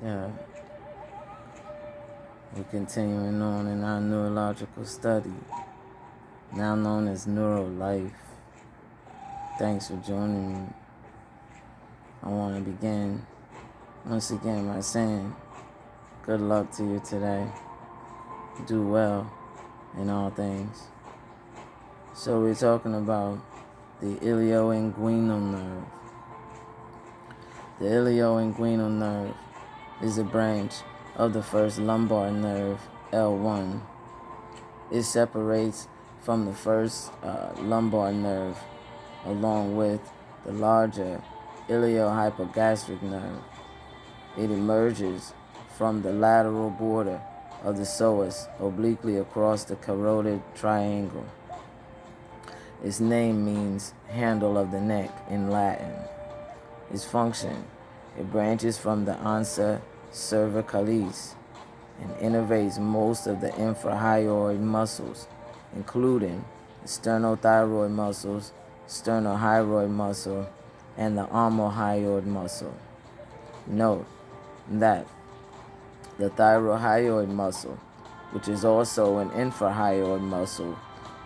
Yeah, we're continuing on in our neurological study, now known as ll-Neurolife. Thanks for joining me. I want to begin once again by saying good luck to you today. Do well in all things. So we're talking about the ilioinguinal nerve. The ilioinguinal nerve is a branch of the first lumbar nerve, L1. It separates from the first lumbar nerve along with the larger iliohypogastric nerve. It emerges from the lateral border of the psoas obliquely across the carotid triangle. Its name means handle of the neck in Latin. Its function: it branches from the ansa cervicalis and innervates most of the infrahyoid muscles, including the sternothyroid muscles, sternohyoid muscle, and the omohyoid muscle. Note that the thyrohyoid muscle, which is also an infrahyoid muscle,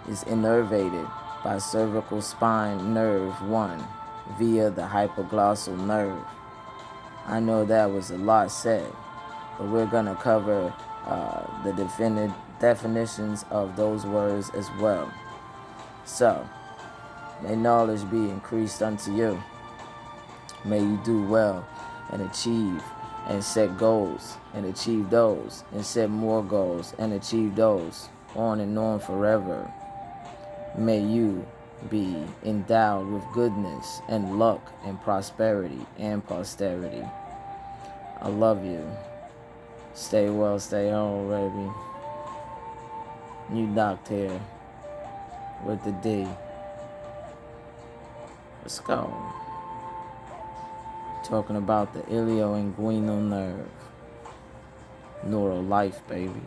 is innervated by cervical spine nerve 1 via the hypoglossal nerve. I know that was a lot said, but we're going to cover the definitions of those words as well. So, may knowledge be increased unto you. May you do well and achieve and set goals and achieve those and set more goals and achieve those on and on forever. May you be endowed with goodness and luck and prosperity and posterity. I love you. Stay well, stay whole, baby. You docked here with the D. Let's go. Talking about the ilioinguinal nerve. ll-Neurolife, baby.